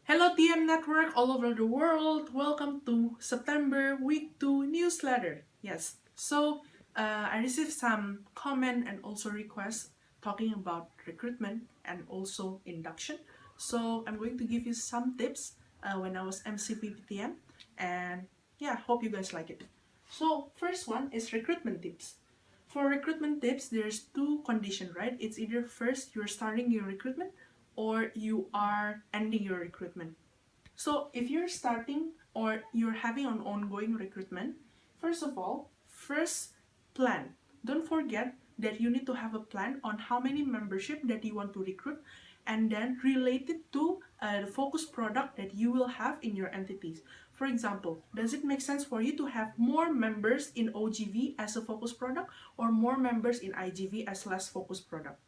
Hello TM Network all over the world. Welcome to September Week 2 newsletter. Yes, I received some comment and also requests talking about recruitment and also induction. So I'm going to give you some tips when I was MCPPTM, and yeah, hope you guys like it. So first one is recruitment tips. For recruitment tips, there's two conditions, right? It's either first you're starting your recruitment or you are ending your recruitment. So if you're starting or you're having an ongoing recruitment, first of all, first plan. Don't forget that you need to have a plan on how many membership that you want to recruit and then relate it to the focus product that you will have in your entities. For example, does it make sense for you to have more members in OGV as a focus product or more members in IGV as less focus product?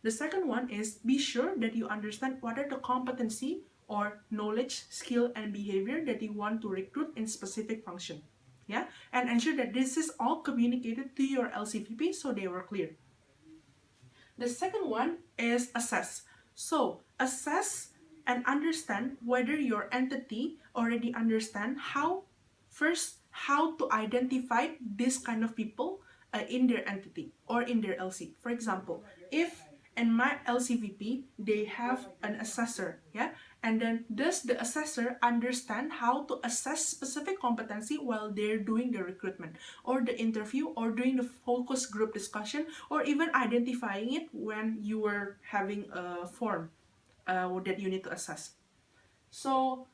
The second one is be sure that you understand what are the competency or knowledge, skill, and behavior that you want to recruit in specific function. Yeah, and ensure that this is all communicated to your LCVP so they were clear. The second one is assess. So assess and understand whether your entity already understand how to identify this kind of people in their entity or in their LC. For example, if in my LCVP they have an assessor, yeah, and then does the assessor understand how to assess specific competency while they're doing the recruitment or the interview or doing the focus group discussion or even identifying it when you were having a form that you need to assess. So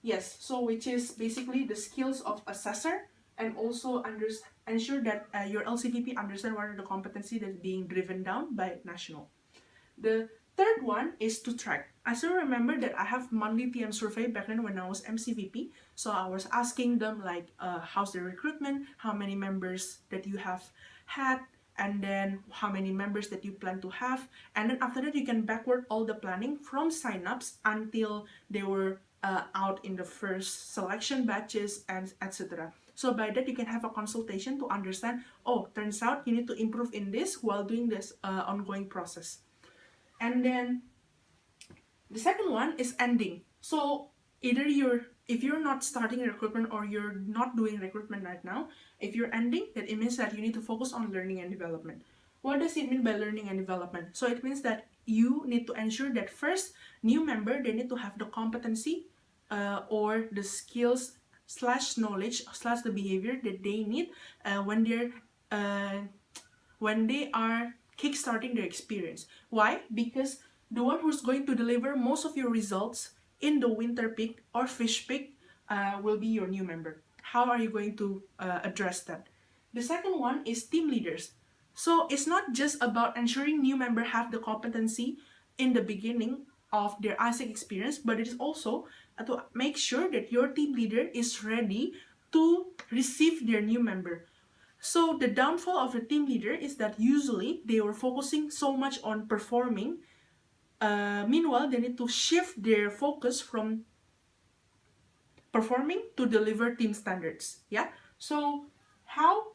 yes, so which is basically the skills of assessor and also ensure that your LCVP understand what are the competency that's being driven down by national. The third one is to track. I still remember that I have monthly TM survey back then when I was MCVP. So I was asking them like, how's the recruitment, how many members that you have had, and then how many members that you plan to have. And then after that, you can backward all the planning from signups until they were out in the first selection batches and etc. So by that, you can have a consultation to understand, oh, turns out you need to improve in this while doing this ongoing process. And then the second one is ending. So either if you're not starting recruitment or you're not doing recruitment right now, if you're ending, that it means that you need to focus on learning and development. What does it mean by learning and development? So it means that you need to ensure that first, new member, they need to have the competency or the skills slash knowledge slash the behavior that they need when they are kickstarting their experience. Why? Because the one who's going to deliver most of your results in the winter peak or fish peak will be your new member. How are you going to address that? The second one is team leaders. So it's not just about ensuring new member have the competency in the beginning of their ISEC experience, but it is also to make sure that your team leader is ready to receive their new member. So the downfall of the team leader is that usually they were focusing so much on performing. Meanwhile, they need to shift their focus from performing to deliver team standards. Yeah. So how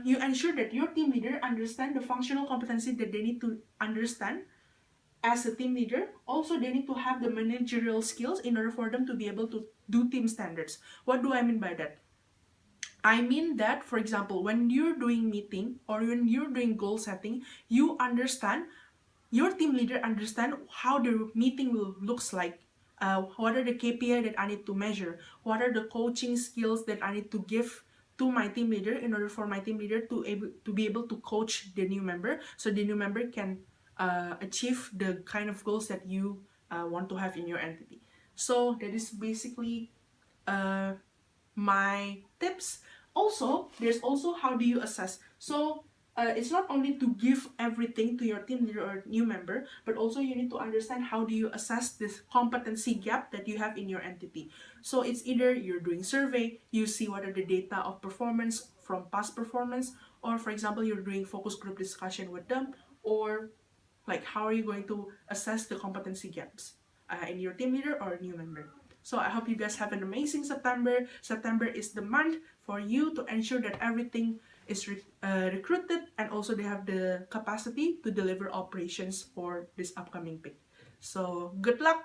you ensure that your team leader understand the functional competency that they need to understand as a team leader. Also, they need to have the managerial skills in order for them to be able to do team standards. What do I mean by that? I mean that, for example, when you're doing meeting or when you're doing goal setting, you understand, your team leader understand how the meeting will looks like. What are the KPI that I need to measure? What are the coaching skills that I need to give to my team leader in order for my team leader to be able to coach the new member so the new member can achieve the kind of goals that you want to have in your entity. So that is basically my tips. Also, there's also how do you assess. So it's not only to give everything to your team leader or new member, but also you need to understand how do you assess this competency gap that you have in your entity. So it's either you're doing survey, you see what are the data of performance from past performance, or for example, you're doing focus group discussion with them, or like how are you going to assess the competency gaps in your team leader or new member. So I hope you guys have an amazing September. September is the month for you to ensure that everything is recruited and also they have the capacity to deliver operations for this upcoming peak. So good luck!